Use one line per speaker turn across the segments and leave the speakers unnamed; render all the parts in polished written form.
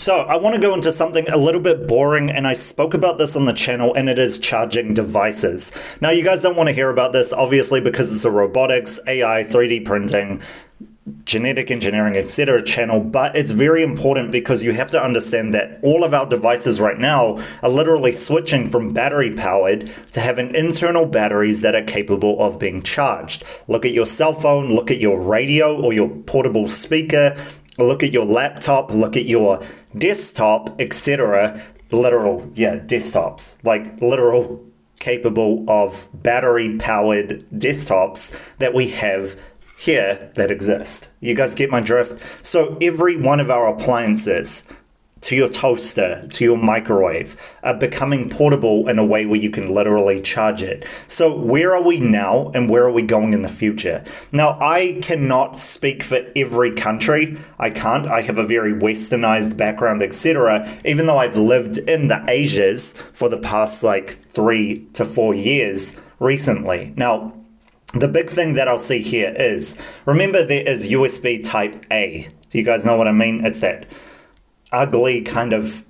So, I want to go into something a little bit boring, and I spoke about this on the channel, and it is charging devices. Now, you guys don't want to hear about this, obviously, because it's a robotics, AI, 3D printing, genetic engineering, etc. channel, but it's very important because you have to understand that all of our devices right now are literally switching from battery powered to having internal batteries that are capable of being charged. Look at your cell phone, look at your radio or your portable speaker, look at your laptop, look at your desktop, etc. Desktops, like literal capable of battery powered desktops that we have here that exist. You guys get my drift? So every one of our appliances, to your toaster, to your microwave, are becoming portable in a way where you can literally charge it. So where are we now and where are we going in the future? Now, I cannot speak for every country. I can't. I have a very westernized background, etc. Even though I've lived in the Asias for the past 3 to 4 years recently. Now, the big thing that I'll see here is, remember there is USB type A. Do you guys know what I mean? It's that ugly kind of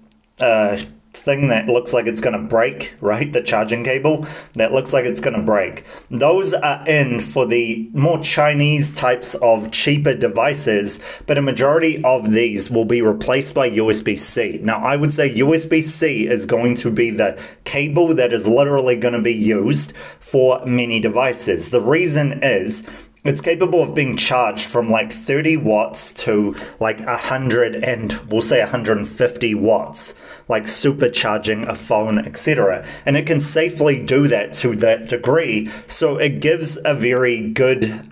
thing that looks like it's going to break, right? The charging cable that looks like it's going to break. Those are in for the more Chinese types of cheaper devices, but a majority of these will be replaced by USB-C. Now, I would say USB-C is going to be the cable that is literally going to be used for many devices. The reason is it's capable of being charged from 30 watts to 100 and we'll say 150 watts, like supercharging a phone, etc. And it can safely do that to that degree. So it gives a very good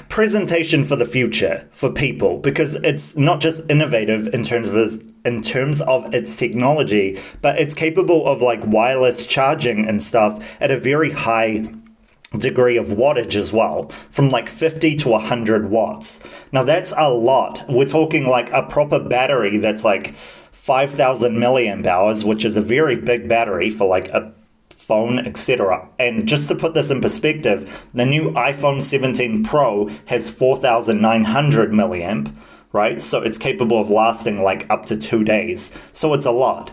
presentation for the future for people, because it's not just innovative in terms of its technology, but it's capable of wireless charging and stuff at a very high degree of wattage as well, from 50 to 100 watts. Now that's a lot. We're talking a proper battery that's 5,000 milliamp hours, which is a very big battery for a phone, etc. And just to put this in perspective, the new iPhone 17 Pro has 4,900 milliamp, right? So it's capable of lasting up to 2 days. So it's a lot.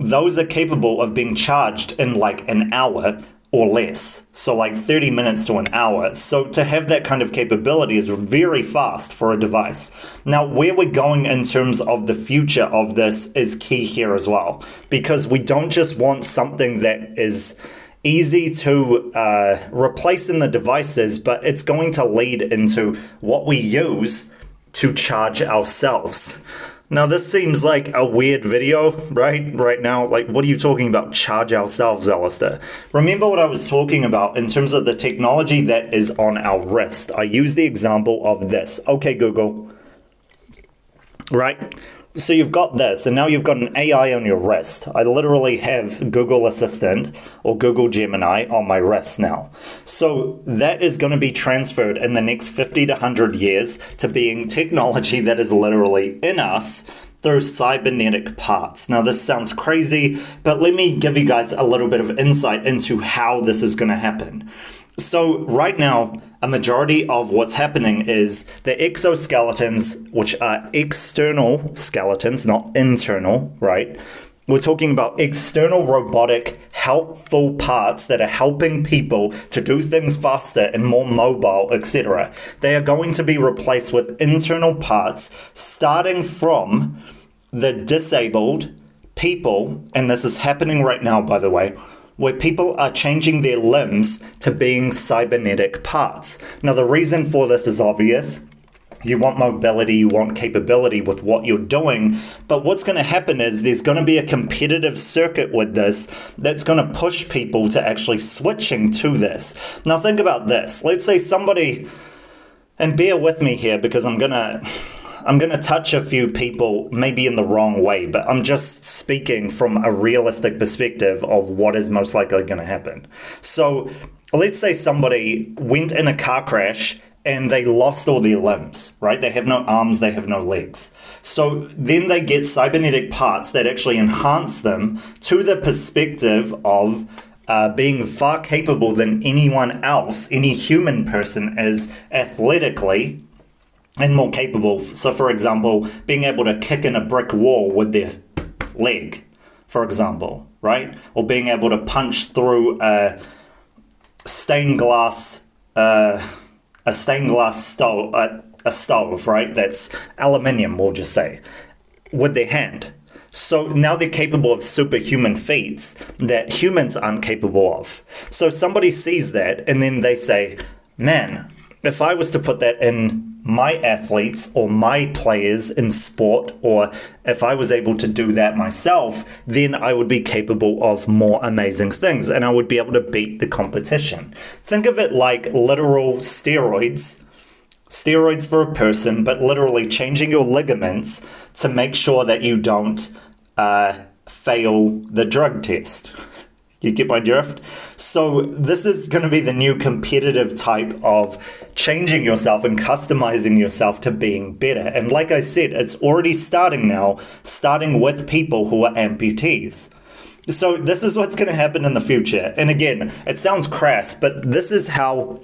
Those are capable of being charged in an hour or less, so 30 minutes to an hour. So to have that kind of capability is very fast for a device. Now, where we're going in terms of the future of this is key here as well, because we don't just want something that is easy to replace in the devices, but it's going to lead into what we use to charge ourselves. Now, this seems like a weird video, right now. What are you talking about? Charge ourselves, Alistair. Remember what I was talking about in terms of the technology that is on our wrist. I use the example of this. Okay, Google. Right? So you've got this, and now you've got an AI on your wrist. I literally have Google Assistant or Google Gemini on my wrist now. So that is going to be transferred in the next 50 to 100 years to being technology that is literally in us through cybernetic parts. Now this sounds crazy, but let me give you guys a little bit of insight into how this is going to happen. So right now, a majority of what's happening is the exoskeletons, which are external skeletons, not internal, right? We're talking about external robotic helpful parts that are helping people to do things faster and more mobile, etc. They are going to be replaced with internal parts starting from the disabled people, and this is happening right now, by the way, where people are changing their limbs to being cybernetic parts. Now, the reason for this is obvious. You want mobility, you want capability with what you're doing, but what's going to happen is there's going to be a competitive circuit with this that's going to push people to actually switching to this. Now, think about this. Let's say somebody, and bear with me here because I'm going to touch a few people maybe in the wrong way, but I'm just speaking from a realistic perspective of what is most likely going to happen. So let's say somebody went in a car crash and they lost all their limbs, right? They have no arms, they have no legs. So then they get cybernetic parts that actually enhance them to the perspective of being far capable than anyone else, any human person is athletically, and more capable. So, for example, being able to kick in a brick wall with their leg, for example, right? Or being able to punch through a stained glass stove, a stove, right? That's aluminium, we'll just say, with their hand. So now they're capable of superhuman feats that humans aren't capable of. So somebody sees that and then they say, man, if I was to put that in my athletes or my players in sport, or if I was able to do that myself, then I would be capable of more amazing things and I would be able to beat the competition. Think of it like literal steroids for a person, but literally changing your ligaments to make sure that you don't fail the drug test. You get my drift? So this is going to be the new competitive type of changing yourself and customizing yourself to being better. And like I said, it's already starting now, starting with people who are amputees. So this is what's going to happen in the future. And again, it sounds crass, but this is how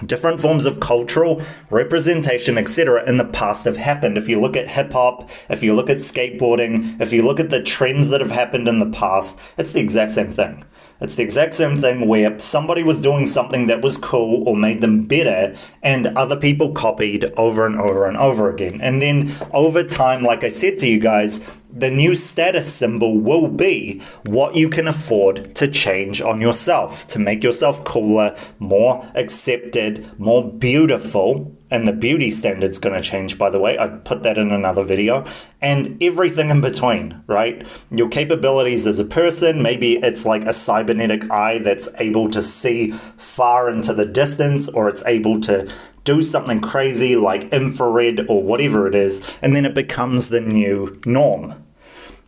different forms of cultural representation, etc., in the past have happened. If you look at hip-hop, if you look at skateboarding, if you look at the trends that have happened in the past, it's the exact same thing. It's the exact same thing where somebody was doing something that was cool or made them better, and other people copied over and over and over again. And then over time, like I said to you guys, the new status symbol will be what you can afford to change on yourself, to make yourself cooler, more accepted, more beautiful. And the beauty standard's going to change, by the way. I put that in another video. And everything in between, right? Your capabilities as a person, maybe it's like a cybernetic eye that's able to see far into the distance, or it's able to do something crazy like infrared or whatever it is, and then it becomes the new norm.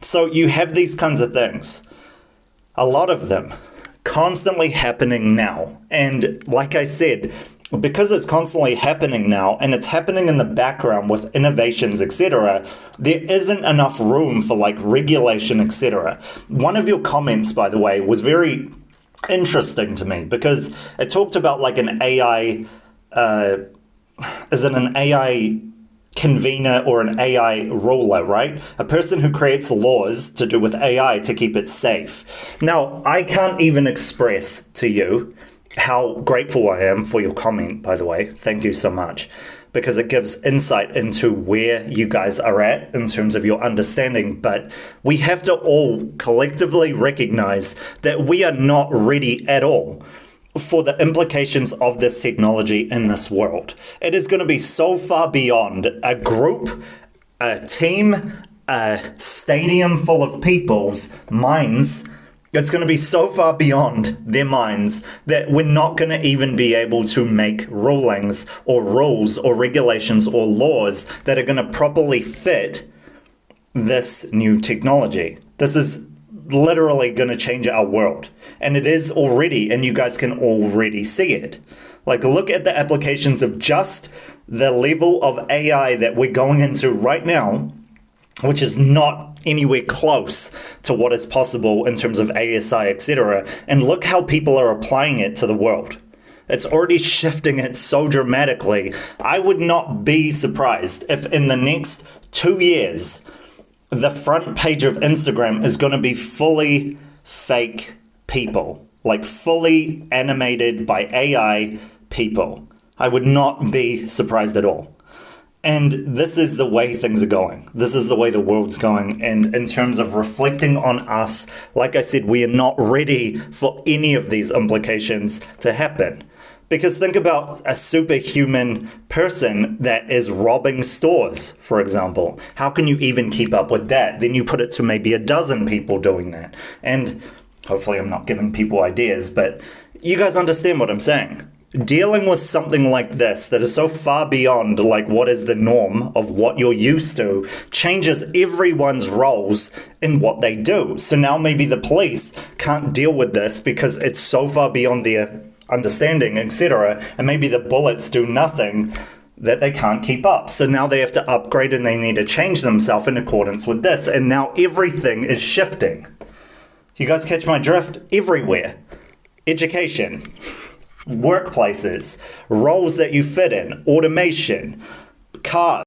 So you have these kinds of things, a lot of them constantly happening now. And like I said, because it's constantly happening now and it's happening in the background with innovations, etc., there isn't enough room for like regulation, etc. One of your comments, by the way, was very interesting to me because it talked about like an AI, is it an AI convener or an AI ruler, right? A person who creates laws to do with AI to keep it safe. Now, I can't even express to you how grateful I am for your comment, by the way. Thank you so much, because it gives insight into where you guys are at in terms of your understanding. But we have to all collectively recognize that we are not ready at all for the implications of this technology in this world. It is going to be so far beyond a group, a team, a stadium full of people's minds. It's going to be so far beyond their minds that we're not going to even be able to make rulings or rules or regulations or laws that are going to properly fit this new technology. This is literally going to change our world. And it is already, and you guys can already see it. Like, look at the applications of just the level of AI that we're going into right now, which is not anywhere close to what is possible in terms of ASI, etc. And look how people are applying it to the world. It's already shifting it so dramatically. I would not be surprised if in the next 2 years, the front page of Instagram is going to be fully fake people, like fully animated by AI people. I would not be surprised at all. And this is the way things are going. This is the way the world's going. And in terms of reflecting on us, like I said, we are not ready for any of these implications to happen. Because think about a superhuman person that is robbing stores, for example. How can you even keep up with that? Then you put it to maybe a dozen people doing that. And hopefully I'm not giving people ideas, but you guys understand what I'm saying. Dealing with something like this that is so far beyond like what is the norm of what you're used to changes everyone's roles in what they do. So now maybe the police can't deal with this because it's so far beyond their understanding, etc. And maybe the bullets do nothing that they can't keep up. So now they have to upgrade and they need to change themselves in accordance with this. And now everything is shifting. You guys catch my drift? Everywhere. Education, workplaces, roles that you fit in, automation, car.